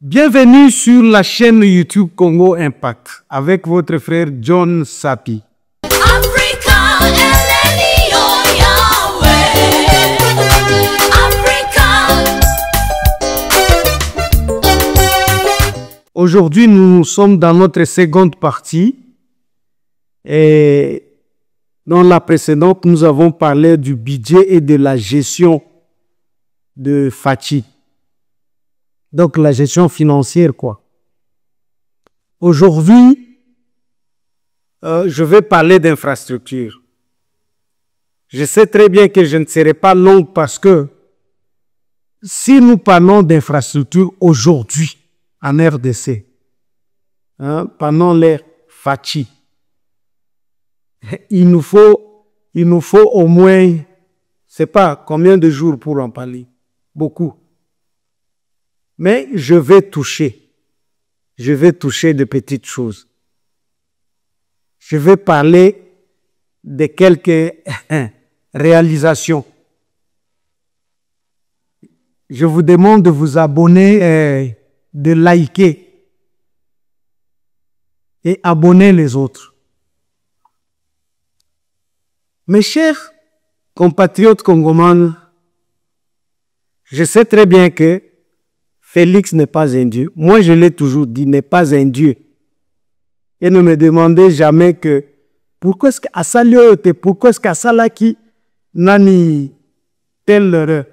Bienvenue sur la chaîne YouTube Congo Impact avec votre frère John Sapi. Aujourd'hui, nous sommes dans notre seconde partie et dans la précédente, nous avons parlé du budget et de la gestion de Fachi. Donc, la gestion financière, quoi. Aujourd'hui, je vais parler d'infrastructure. Je sais très bien que je ne serai pas long parce que si nous parlons d'infrastructure aujourd'hui, en RDC, pendant l'ère Fachi, il nous faut au moins, c'est pas combien de jours pour en parler, beaucoup. Mais je vais toucher de petites choses. Je vais parler de quelques réalisations. Je vous demande de vous abonner, de liker et abonner les autres. Mes chers compatriotes congomans, je sais très bien que Félix n'est pas un dieu. Moi, je l'ai toujours dit, n'est pas un dieu. Et ne me demandez jamais que pourquoi est-ce qu'à ça pourquoi est-ce qu'à ça là qui nani tel l'heure.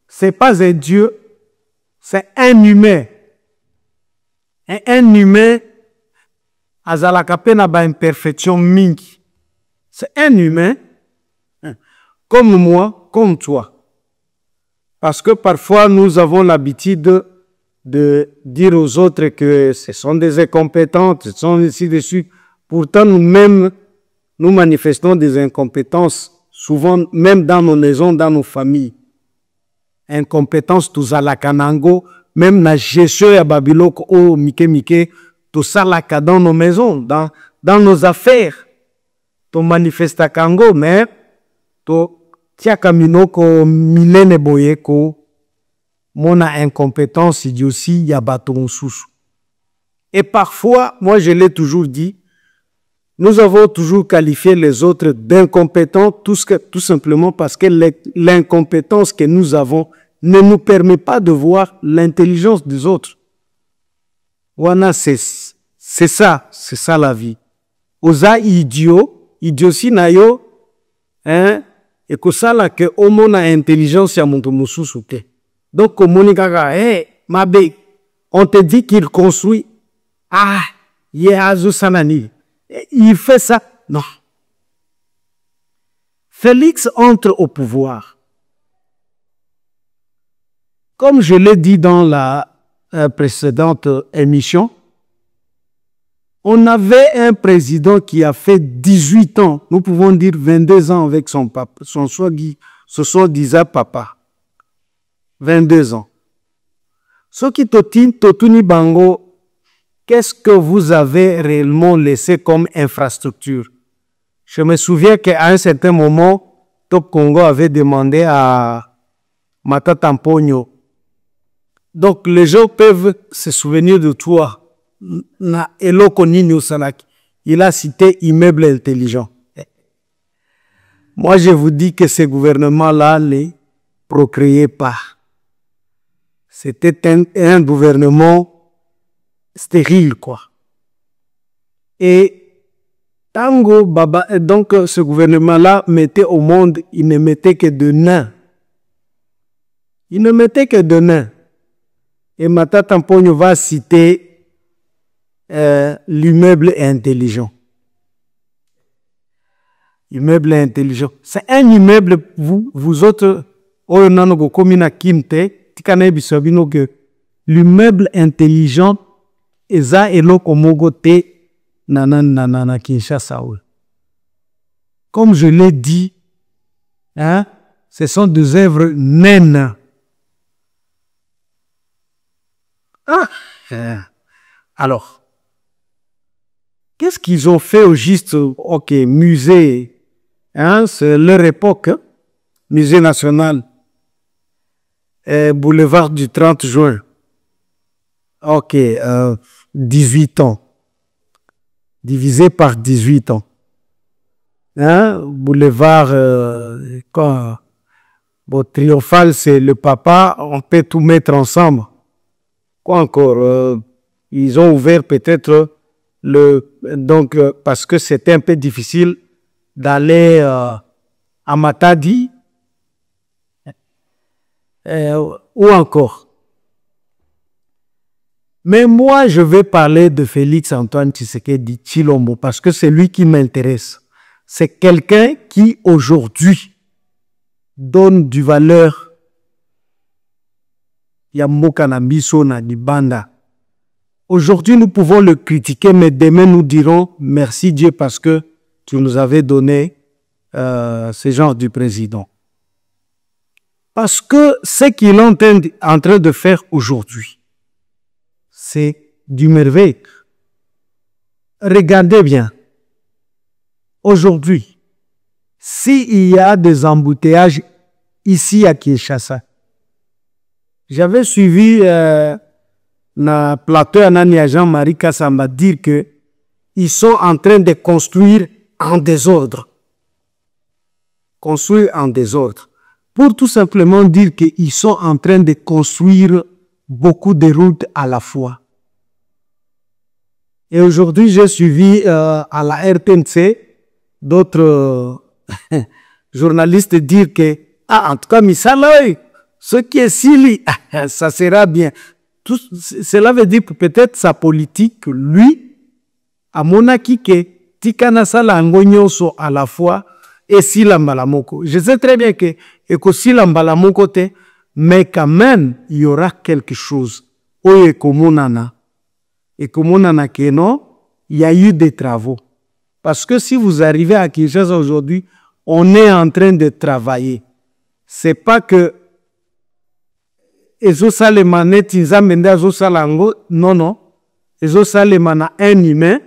C'est pas un dieu, c'est un humain. Et un humain azalaka pena ba imperfection mingi. C'est un humain comme moi, comme toi. Parce que parfois, nous avons l'habitude de dire aux autres que ce sont des incompétents, ce sont ici dessus. Pourtant, nous-mêmes, nous manifestons des incompétences, souvent même dans nos maisons, dans nos familles. Incompétence, tout ça, la kanango, même la gestion ya babiloko, oh, mike, tout ça, la dans nos maisons, dans nos affaires. To manifesta kango, mais, to tiaka minoko milene boyeko mona incompétence idiotie yabato mususu. Et parfois, moi je l'ai toujours dit, nous avons toujours qualifié les autres d'incompétents tout simplement parce que l'incompétence que nous avons ne nous permet pas de voir l'intelligence des autres. Wana c'est ça la vie. Oza idiotie na yo, et que ça là que au monde a intelligence ya muntu mususu te. Donc comme kaka mabe on te dit qu'il construit sanani. Il fait ça non. Félix entre au pouvoir. Comme je l'ai dit dans la précédente émission, on avait un président qui a fait 18 ans, nous pouvons dire 22 ans avec son papa, son soi-disant papa. 22 ans. Ce qui totuni bango, qu'est-ce que vous avez réellement laissé comme infrastructure? Je me souviens qu'à un certain moment, Top Congo avait demandé à Matata Mpogno. Donc les gens peuvent se souvenir de toi. Il a cité immeuble intelligent. Moi, je vous dis que ce gouvernement-là ne procréait pas. C'était un gouvernement stérile, quoi. Et Tango Baba, donc ce gouvernement-là mettait au monde, il ne mettait que de nains. Il ne mettait que de nains. Et Matata Mpogno va citer l'immeuble intelligent. Immeuble intelligent. C'est un immeuble, vous autres, l'immeuble intelligent, eza eloko mogo te nanana Kinshasa. Comme je l'ai dit, ce sont des œuvres naines. Alors, qu'est-ce qu'ils ont fait au juste, musée, c'est leur époque, musée national, boulevard du 30 juin. Ok, 18 ans. Divisé par 18 ans. Hein? Boulevard, bon, Triomphal, c'est le papa, on peut tout mettre ensemble. Quoi encore? Ils ont ouvert peut-être donc, parce que c'était un peu difficile d'aller à Matadi, ou encore. Mais moi, je vais parler de Félix Antoine Tshisekedi Tshilombo parce que c'est lui qui m'intéresse. C'est quelqu'un qui, aujourd'hui, donne du valeur. Yamoka na biso na libanda. Aujourd'hui, nous pouvons le critiquer, mais demain, nous dirons merci Dieu parce que tu nous avais donné ce genre du président. Parce que ce qu'il est en train de faire aujourd'hui, c'est du merveille. Regardez bien. Aujourd'hui, s'il y a des embouteillages ici à Kinshasa, j'avais suivi na plateau à Jean-Marie Kassamba dire que ils sont en train de construire en désordre. Construire en désordre. Pour tout simplement dire qu'ils sont en train de construire beaucoup de routes à la fois. Et aujourd'hui, j'ai suivi à la RTNC d'autres journalistes dire que, en tout cas, Misalaï, ce qui est Sili, ça sera bien. Tout, cela veut dire que peut-être sa politique, lui, à monaki que tikana sala ngonyoso à la fois et sila mbalamoko. Je sais très bien que sila mbalamoko te, mais quand même, il y aura quelque chose. Oye komonana. Et komonana que non, il y a eu des travaux. Parce que si vous arrivez à Kinshasa aujourd'hui, on est en train de travailler. C'est pas que Ezo Salema netinza mende Ezo Salango, non, non. Ezo Salema na un humain,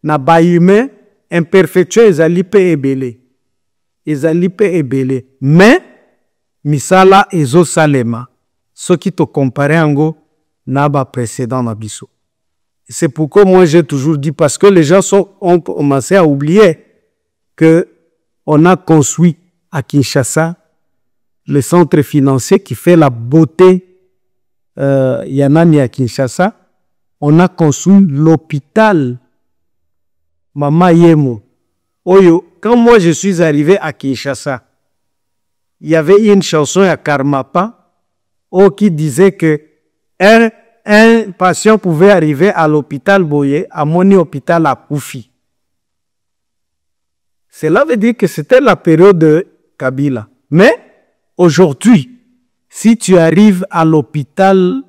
na ba humain, imperfection ezali pe ebele. Ezali pe ebele. Mais, misala Ezo Salema, ce qui te compare ango, na ba précédent na biso. C'est pourquoi moi j'ai toujours dit, parce que les gens ont commencé à oublier que on a construit à Kinshasa le centre financier qui fait la beauté Yanani à Kinshasa. On a construit l'hôpital Mama Yemo. Oyo, quand moi je suis arrivé à Kinshasa, il y avait une chanson à Karmapa qui disait que un patient pouvait arriver à l'hôpital Boye, à mon hôpital à Koufi. Cela veut dire que c'était la période de Kabila. Mais aujourd'hui, si tu arrives à l'hôpital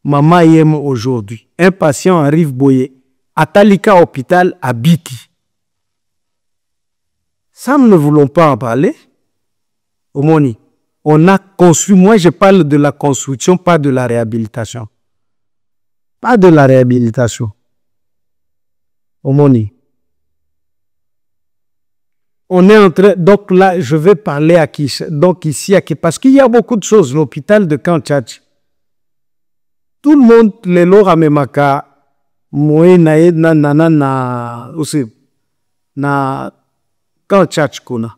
Mama Yem aujourd'hui, un patient arrive Boye, à Talika hôpital à Biti. Ça, nous ne voulons pas en parler. Omoni, on a construit, moi je parle de la construction, pas de la réhabilitation. Pas de la réhabilitation. Omoni. On est en train, donc là, je vais parler à qui, donc ici, à qui, parce qu'il y a beaucoup de choses, l'hôpital de Kantchach. Tout le monde, les lora memaka, moe na aussi, na Kantchach kuna.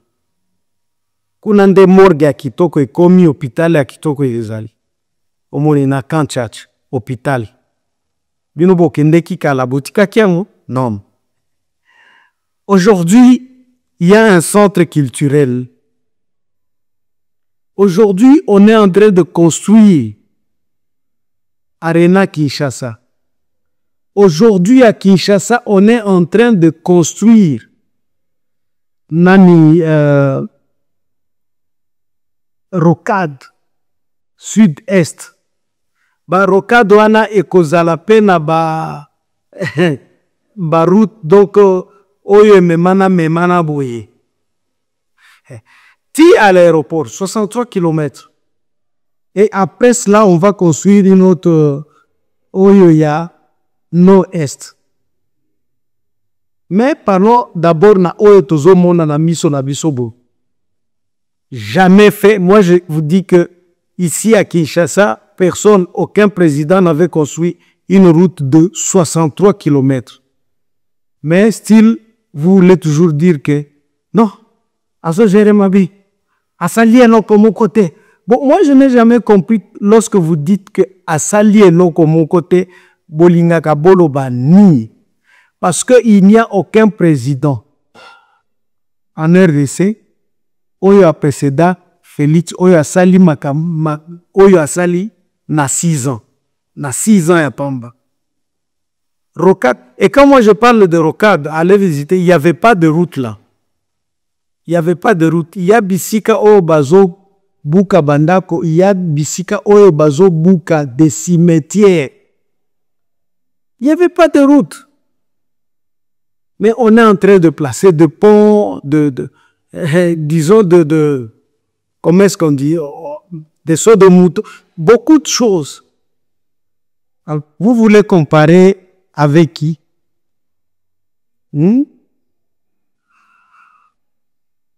Kuna nde morgue ya kitoko ekomi hôpital ya kitoko ezali. Omoni na Kantchach, hôpital. Bino bokende kika la boutique kiango? Non. Aujourd'hui, il y a un centre culturel. Aujourd'hui, on est en train de construire Arena Kinshasa. Aujourd'hui, à Kinshasa, on est en train de construire Nani Rocade Sud-Est. Ba Rocade wana ekozala pe na ba route donc oyo memana boye. Ti à l'aéroport, 63 km. Et après cela, on va construire une autre Oyoya nord-est. Mais parlons d'abord na Oyo Tozo Mona na Miso na Bisobo. Jamais fait. Moi, je vous dis que ici à Kinshasa, personne, aucun président n'avait construit une route de 63 km. Mais style, vous voulez toujours dire que non, à ce gérer ma vie, à s'allier non comme mon côté. Bon, moi je n'ai jamais compris lorsque vous dites que à s'allier non comme mon côté, bolingaka boloba ni. Parce qu'il n'y a aucun président en RDC, oyo a précédent Félix, oyo a sali oyo a sali na 6 ans. Na 6 ans ya pamba. Rocade. Et quand moi je parle de Rocade, allez visiter, il n'y avait pas de route là. Il n'y avait pas de route. Il y a bisika oyo bazo buka bandako, il y a bisika oyo bazo buka des cimetières. Il n'y avait pas de route. Mais on est en train de placer des ponts, disons comment est-ce qu'on dit, des sauts de moutons, beaucoup de choses. Alors, vous voulez comparer avec qui?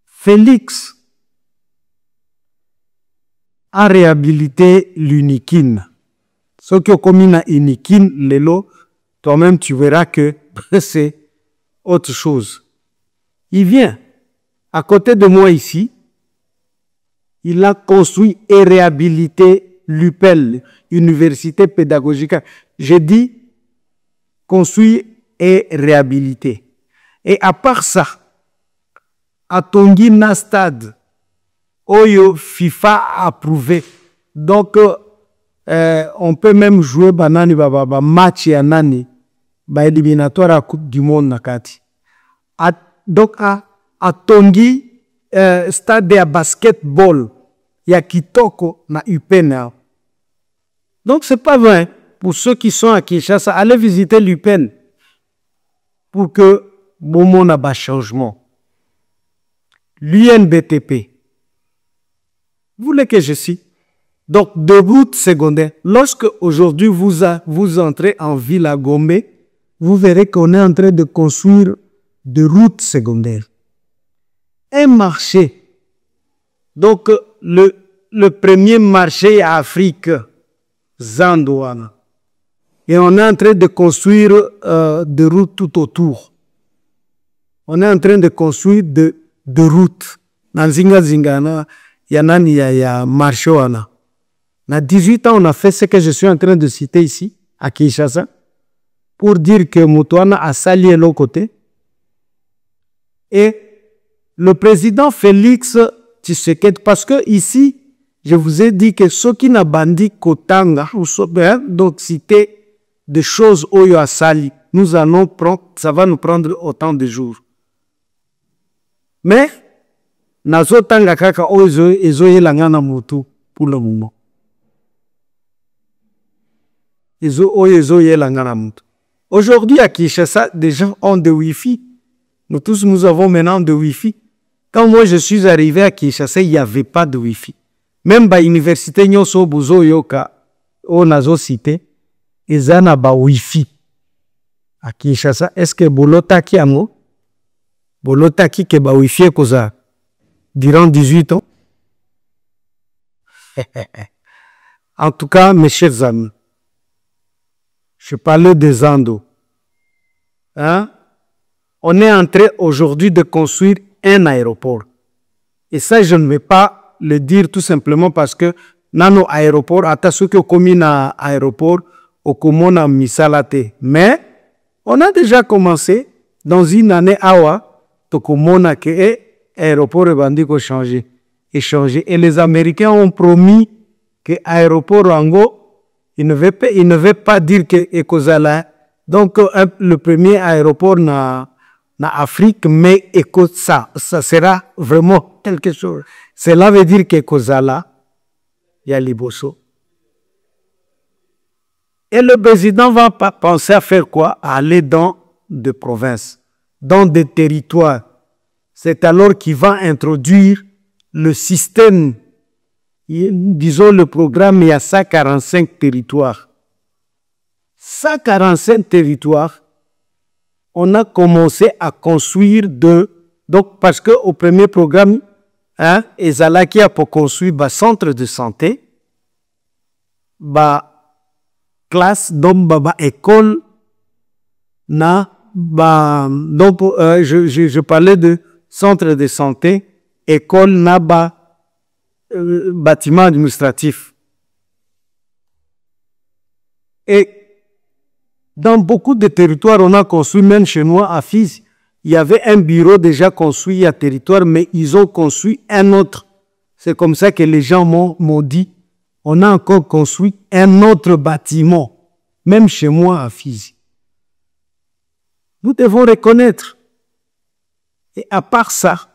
Félix a réhabilité l'Unikine. Ce qui est commis à Unikine, Lelo, toi-même tu verras que c'est autre chose. Il vient à côté de moi ici, il a construit et réhabilité l'UPEL, Université pédagogique. J'ai dit construit et réhabilité. Et à part ça, à Tongi na stade, Oyo FIFA a approuvé. Donc, on peut même jouer banani baba match ya nani ba éliminatoire à Coupe du Monde nakati. Donc à Tongi stade de basketball ya kitoko na UPEN. Donc c'est pas vrai. Pour ceux qui sont à Kinshasa, allez visiter l'UPEN pour que bon n'a pas changement. L'UNBTP. Vous voulez que je cite? Donc, de routes secondaires. Lorsque aujourd'hui vous entrez en ville à Gombe, vous verrez qu'on est en train de construire des routes secondaires. Un marché. Donc, le premier marché à Afrique, Zandouana. Et on est en train de construire des routes tout autour. On est en train de construire des routes. Dans Zingana, il y a marché. À 18 ans, on a fait ce que je suis en train de citer ici, à Kinshasa, pour dire que Moutouana a sali l'autre côté. Et le président Félix Tshisekedi, parce que ici, je vous ai dit que ceux qui n'ont bandit Kotanga, donc citer des choses Oyo a sali, nous allons prendre, ça va nous prendre autant de jours. Mais, nazo tanga kaka Oyo ezoye langana mutu pour le moment. Aujourd'hui, à Kinshasa, des gens ont de Wi-Fi. Nous tous, nous avons maintenant de Wi-Fi. Quand moi, je suis arrivé à Kinshasa, il n'y avait pas de Wi-Fi. Même à l'université, Nyoso Buzo Yoka, on a cité, ils ont un Wi-Fi. À Kinshasa, est-ce que Bolota qui a mot? Bolota qui a un Wi-Fi durant 18 ans? En tout cas, mes chers amis, je parlais des Andes. Hein? On est en train aujourd'hui de construire un aéroport. Et ça, je ne vais pas le dire tout simplement parce que dans nos aéroports, à ceux qui ont commis un aéroport, au commun misalate. Mais on a déjà commencé dans une année awa, to komona que aéroport est bandit ko changer. Et les Américains ont promis que l'aéroport Rango, il ne veut pas dire que Ekozala. Donc, le premier aéroport na Afrique, mais ça sera vraiment quelque chose. Cela veut dire qu'Ekozala, il y a Liboso. Et le président va pas penser à faire quoi? À aller dans des provinces, dans des territoires. C'est alors qu'il va introduire le système. Disons le programme, il y a 145 territoires. 145 territoires, on a commencé à construire donc parce qu'au premier programme, Ezalaki a pour construire un centre de santé, classe donc baba école na ba donc je parlais de centre de santé, école na ba bâtiment administratif. Et dans beaucoup de territoires, on a construit, même chez nous à Fizi, il y avait un bureau déjà construit à territoire, mais ils ont construit un autre. C'est comme ça que les gens m'ont dit, on a encore construit un autre bâtiment, même chez moi à Fizi. Nous devons reconnaître. Et à part ça,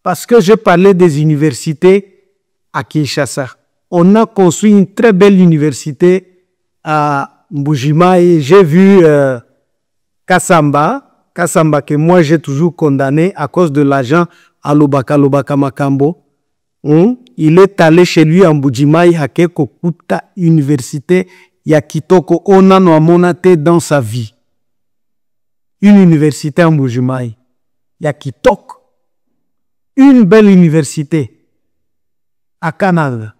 parce que je parlais des universités à Kinshasa, on a construit une très belle université à Mbujimayi. J'ai vu Kassamba que moi j'ai toujours condamné à cause de l'argent à Lobaka Makambo. Il est allé chez lui à Mbujimayi Hakeko Kuta Université ya Kitoko Onano Amonate dans sa vie. Une université à Mbujimayi ya Kitoko. Une belle université à Canada.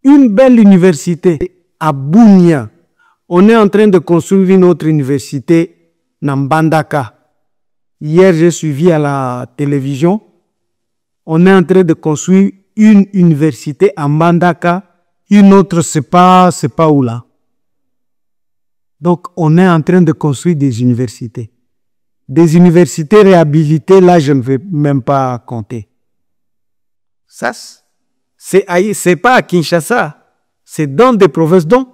Une belle université à Bunia. On est en train de construire une autre université à Mbandaka. Hier, j'ai suivi à la télévision. On est en train de construire une université à Mbandaka. Une autre, c'est pas où là. Donc, on est en train de construire des universités. Des universités réhabilitées, là, je ne vais même pas compter. Ça, c'est pas à Kinshasa. C'est dans des provinces. Donc,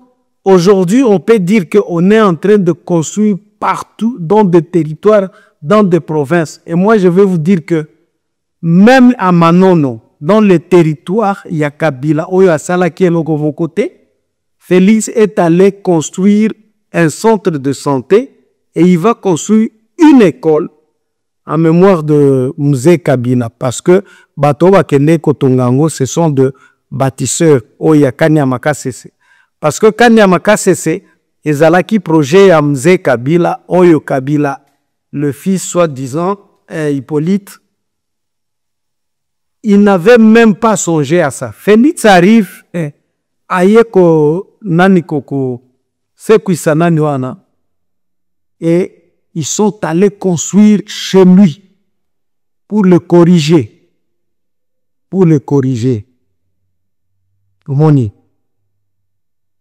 aujourd'hui, on peut dire qu'on est en train de construire partout, dans des territoires, dans des provinces. Et moi, je vais vous dire que même à Manono, dans les territoires, il y a Kabila, Oyo Asala qui est de vos côtés. Félix est allé construire un centre de santé et il va construire une école en mémoire de Mzee Kabila. Parce que Batoba Kende Kotongango, ce sont de bâtisseurs Oya Kanyamaka Sese. Parce que Kanyamaka Sese, ezalaki projet à Mzee Kabila, Oyo Kabila, le fils soi-disant Hippolyte, il n'avait même pas songé à ça. Félix arrive, ayeko nanikoko, sekwisanani wana, et ils sont allés construire chez lui pour le corriger. Pour le corriger. Moni.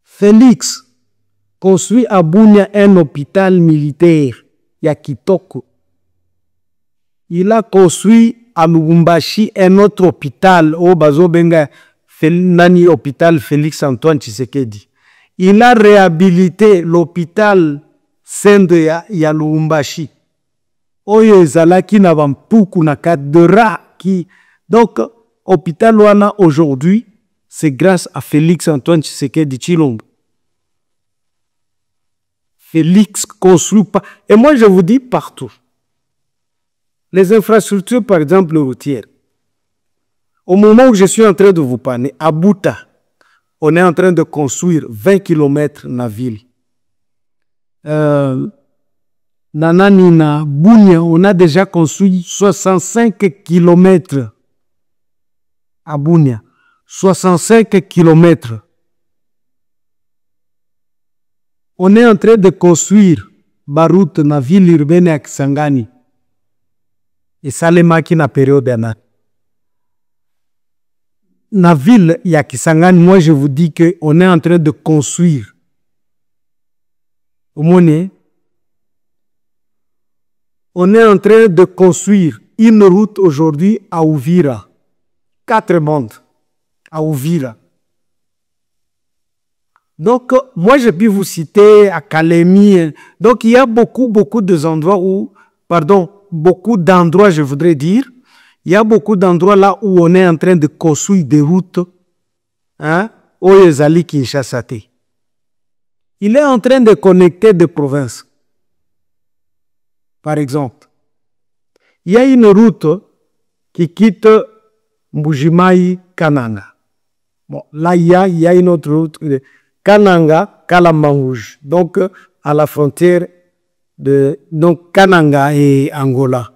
Félix construit à Bunia un hôpital militaire, Yakitoko. Il a construit à Lubumbashi un autre hôpital, au Bazobenga, Nani hôpital Félix Antoine Tshisekedi. Il a réhabilité l'hôpital Sende ya Lubumbashi. Oyo ezalaki na bampuku na kadera qui. Donc, hôpital wana aujourd'hui, c'est grâce à Félix Antoine Tshisekedi Tshilombo. Félix construit pas. Et moi, je vous dis partout. Les infrastructures, par exemple, routières. Au moment où je suis en train de vous parler, à Bouta, on est en train de construire 20 km dans la ville. Nanani na Bunia, on a déjà construit 65 km à Bunia. 65 km. On est en train de construire la route dans la ville urbaine à Kisangani. Et ça les maki na période d'année. Dans la ville ya Kisangani, moi je vous dis qu'on est en train de construire. On est en train de construire une route aujourd'hui à Uvira. 4 mondes à Uvira. Donc, moi, je peux vous citer à Kalemi. Donc, il y a beaucoup d'endroits où, beaucoup d'endroits, je voudrais dire, il y a beaucoup d'endroits là où on est en train de construire des routes, au Yezali Kinshasa. Il est en train de connecter des provinces. Par exemple, il y a une route qui quitte Mbujimayi Kananga. Bon, là, il y a une autre route. Kananga, Kalamanrouge, donc à la frontière de Kananga et Angola.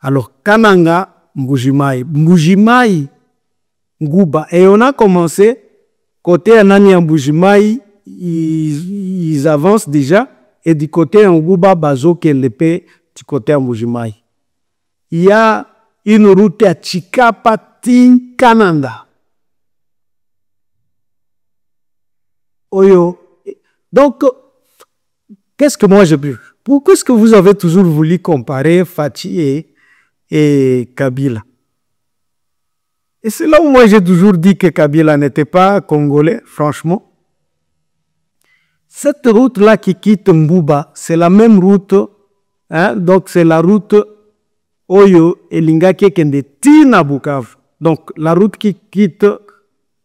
Alors Kananga, Mbujimayi, Mbujimayi, Nguba. Et on a commencé côté Anani Mbujimayi, ils avancent déjà. Et du côté Ngouba Bazo Kelepe, du côté Mbujimai. Il y a une route à Chikapa Tinkananda. Oyo. Donc, qu'est-ce que moi je peux? Pourquoi est-ce que vous avez toujours voulu comparer Fathi et Kabila? Et c'est là où moi j'ai toujours dit que Kabila n'était pas congolais, franchement. Cette route-là qui quitte Mbouba, c'est la même route, hein? Donc c'est la route Oyo Elingaki Kende Tina Bukavu. Donc la route qui quitte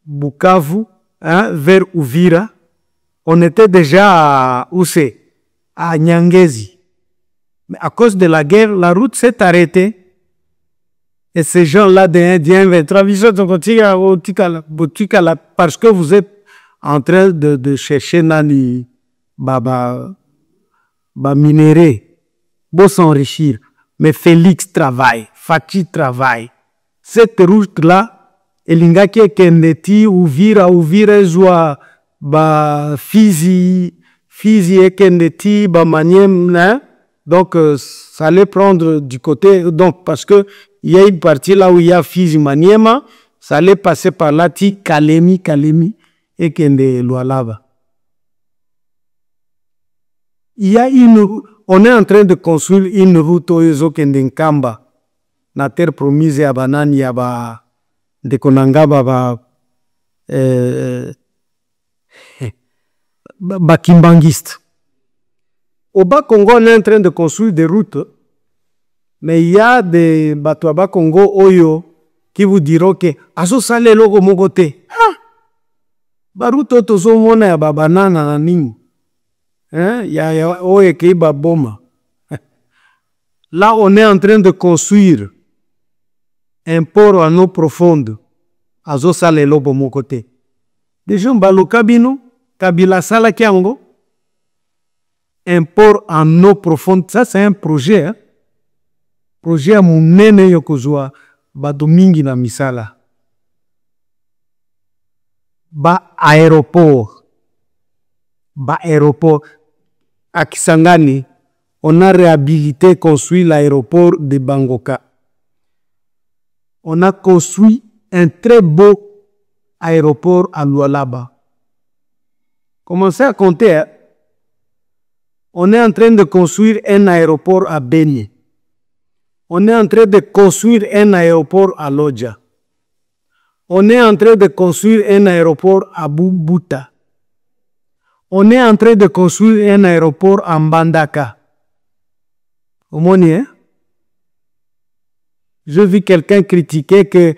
Bukavu, hein, vers Uvira, on était déjà à, où c'est? À Nyangezi. Mais à cause de la guerre, la route s'est arrêtée. Et ces gens-là des Indiens, parce que vous êtes en train de chercher Nani, minérer, pour s'enrichir. Mais Félix travaille, Fathi travaille. Cette route-là, Elingaki Kendeti, Uvira, Zoua, Fizi et Kendeti, Maniem, hein? Donc, ça allait prendre du côté, donc, parce que il y a une partie là où il y a Fizi, Maniema, ça allait passer par là, Kalemi, et Kende Lualaba. Il y a on est en train de construire une route au Kende Nkamba, la terre promise à Banani, à de Konanga, Bakimbangiste. Au Bas-Congo, on est en train de construire des routes, mais il y a des Batouaba Congo Oyo qui vous diront que Azo Sale Logo Mogote. Baruto Tozo Mona ya Banana na Ning. Ya Oye Keiba Boma. Là, on est en train de construire un port en eau profonde. Azo Sale Logo Mogote. Des gens Balo Kabino, Kabila Sala Kiango. Un port en eau profonde, ça c'est un projet. Hein? Projet à mon nene yokozwa badomingi na misala. Aéroport. Aéroport. À Kisangani, on a réhabilité, construit l'aéroport de Bangoka. On a construit un très beau aéroport à Lualaba. Commencez à compter. Hein? On est en train de construire un aéroport à Beni. On est en train de construire un aéroport à Lodja. On est en train de construire un aéroport à Bubuta. On est en train de construire un aéroport à Mbandaka. Au Moni, je vis quelqu'un critiquer que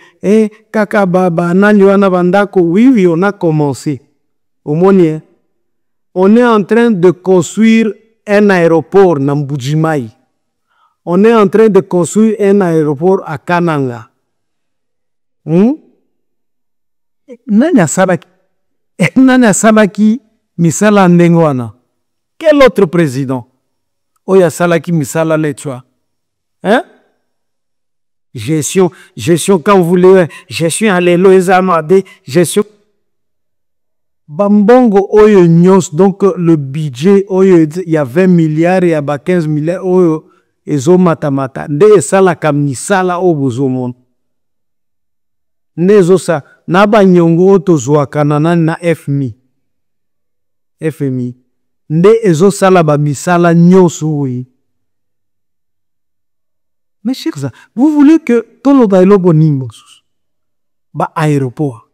Kaka Baba Nanyuana Bandako. Oui, on a commencé. Au Moni, on est en train de construire un aéroport à Mbujimai. On est en train de construire un aéroport à Kananga. Nanya Sabaki Misala Ndengwana. Quel autre président? Oya Salaki Misala Lechwa. Hein? Gestion quand vous voulez, gestion à l'Eloïsamade, gestion. Bambongo Oyo Nyos, donc le budget, Oyo, il y a 20 milliards, il y a 15 milliards, Oyo, Ezo Matamata. Nde Sala Kamnisala Obuzomon. Nezo sa, Naba Nyongo Tozwa Kanana na FMI. Nde Ezo Sala Bamisala Nyos, oui. Mes chers, vous voulez que Tolo Dailobo Nimos, aéroport.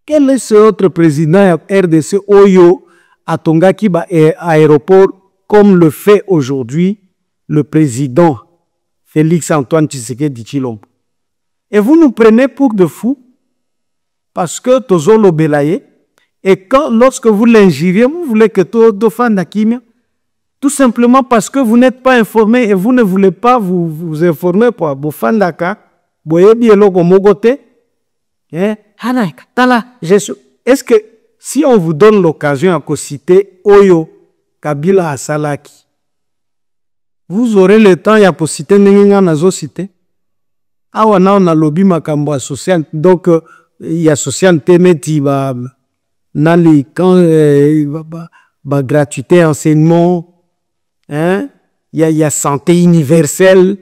Quel est ce autre président RDC Oyo à Tongaki aéroport comme le fait aujourd'hui le président Félix Antoine Tshisekedi Tshilombo? Et vous nous prenez pour de fous parce que Tozo Lobelaye et lorsque vous l'injuriez, vous voulez que Todo Fandakimia, tout simplement parce que vous n'êtes pas informé et vous ne voulez pas vous informer pour Bofandaka, Boyebi Elogo Mogote. Est-ce que si on vous donne l'occasion à citer Oyo Kabila Asalaki, vous aurez le temps à citer Nenga Nazo cité? Awana on a lobby makambo social, donc il y a social temeti Nali, quand gratuité, enseignement, hein, il y a santé universelle.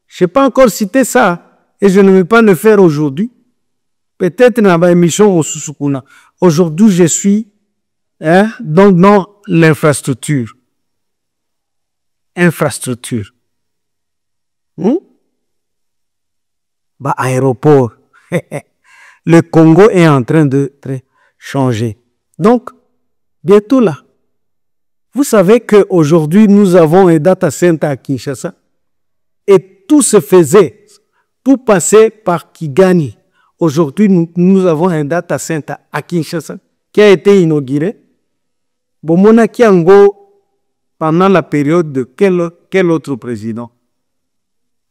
Je n'ai pas encore cité ça et je ne vais pas le faire aujourd'hui. Peut-être dans ma émission au Susukuna. Aujourd'hui, je suis donc dans l'infrastructure. Infrastructure. Aéroport. Le Congo est en train de changer. Donc, bientôt là. Vous savez qu'aujourd'hui, nous avons un data center à Kinshasa et tout se faisait, tout passait par Kigali. Aujourd'hui, nous avons un data center à Kinshasa qui a été inauguré. Bomona Kiango, pendant la période de quel autre président?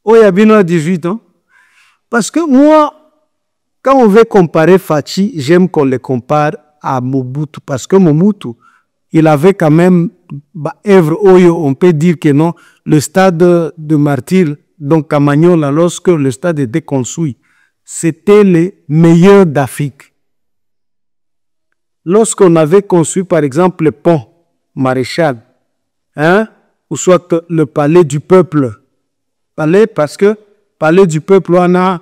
Oyabino a 18 ans. Parce que moi, quand on veut comparer Fachi, j'aime qu'on le compare à Mobutu. Parce que Mobutu, il avait quand même œuvre Oyo, on peut dire que non, le stade de Martyr, donc Camagnola, lorsque le stade était construit, c'était le meilleur d'Afrique. Lorsqu'on avait construit, par exemple, le pont Maréchal, ou soit le palais du peuple, parce que palais du peuple, on a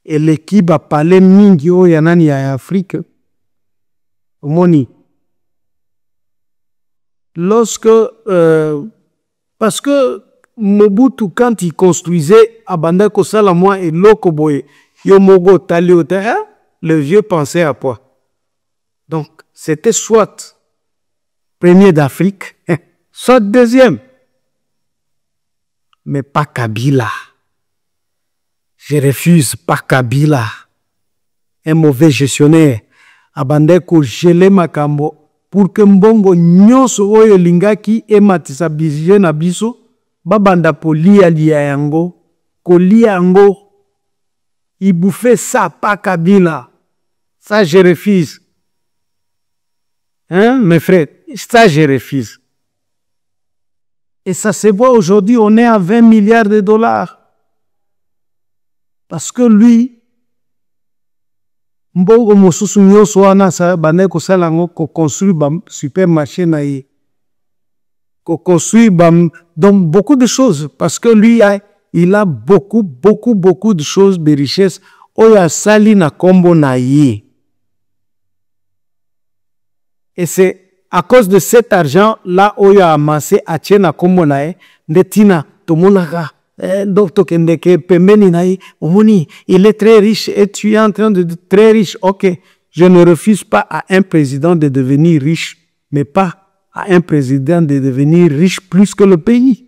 et l'équipe a palais mingi o yanani ya Afrique. Moni. Lorsque, parce que Mobutu, quand il construisait à Bandako Salamwa et Lokoboye, Yomogo Taliota, le vieux pensait à quoi? Donc, c'était soit premier d'Afrique, soit deuxième. Mais pas Kabila. Je refuse, pas Kabila. Un mauvais gestionnaire. Abandeko gelé makambo pour que mbongo nyonso oyo lingaki ematisa bizye na biso babanda polia lia yango kolia yango il bouffait ça pas Kabila. Ça je refuse. Hein mes frères, ça je refuse. Et ça se voit aujourd'hui, on est à 20 milliards de dollars. Parce que lui, mbongo mosusu nyonso wana sa bane ko sala ngo ko construire bam supermarché na ye. Ko construire bam donc beaucoup de choses parce que lui il a beaucoup de choses de richesse oya sali na kombo na ye. Et c'est à cause de cet argent là oya amassé a tchena kombo na ye ndetina tomonaka. Donc, il est très riche et tu es en train de être très riche. Ok, je ne refuse pas à un président de devenir riche, mais pas à un président de devenir riche plus que le pays.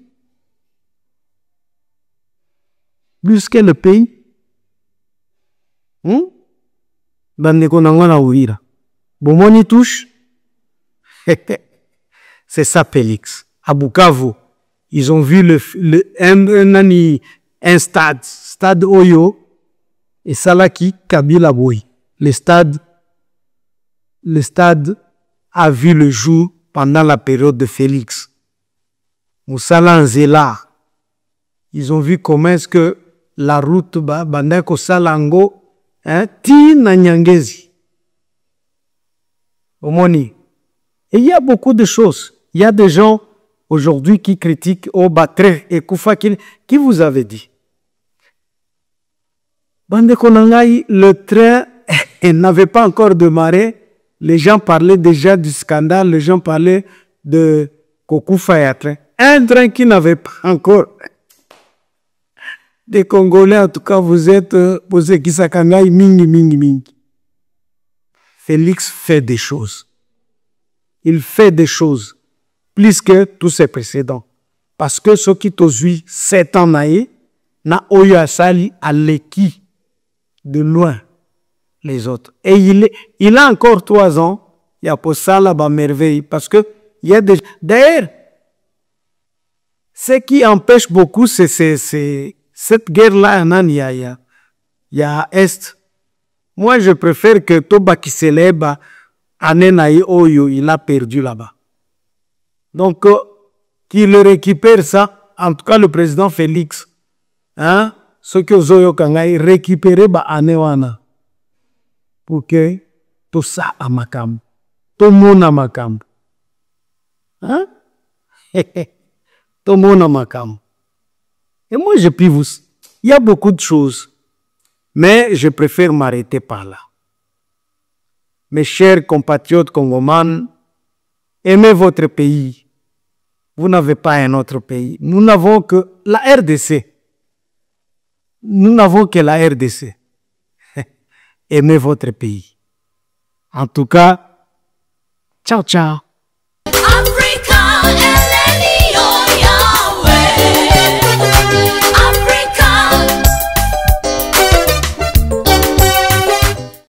Plus que le pays. Bomoni touche. C'est ça, Félix. À Bukavu. Ils ont vu un stade Oyo, et Salaki Kabila Boy. Le stade a vu le jour pendant la période de Félix. Moussala Nzela. Ils ont vu comment est-ce que la route Bandako Salango, Tina Nyangezi. Omoni. Et il y a beaucoup de choses. Il y a des gens aujourd'hui qui critiquent au Batre et Koufa qui vous avait dit. Bandeko Nangai, le train n'avait pas encore démarré. Les gens parlaient déjà du scandale, les gens parlaient de Kokoufa et un train. Un train qui n'avait pas encore. Des Congolais, en tout cas, vous êtes posé Kisakangai mingi. Félix fait des choses. Il fait des choses. Plus que tous ses précédents. Parce que ceux qui t'ont 7 ans naïe, na oyo asali à l'équipe de loin les autres. Et il a encore 3 ans, il y a pour ça là-bas merveille. Parce que il y a des... D'ailleurs, ce qui empêche beaucoup, c'est cette guerre-là, il y a Est. Moi, je préfère que Toba qui célèbre, Anenaï Oyo, il a perdu là-bas. Donc, qu'il récupère ça, en tout cas le président Félix, ce que Zoyo Kangai récupérer Anewana pour que tosala makambo, tomona makambo. Hein? Tomona makambo. Et moi, je puis vous... Il y a beaucoup de choses, mais je préfère m'arrêter par là. Mes chers compatriotes congomans, aimez votre pays. Vous n'avez pas un autre pays. Nous n'avons que la RDC. Nous n'avons que la RDC. Aimez votre pays. En tout cas, ciao, ciao.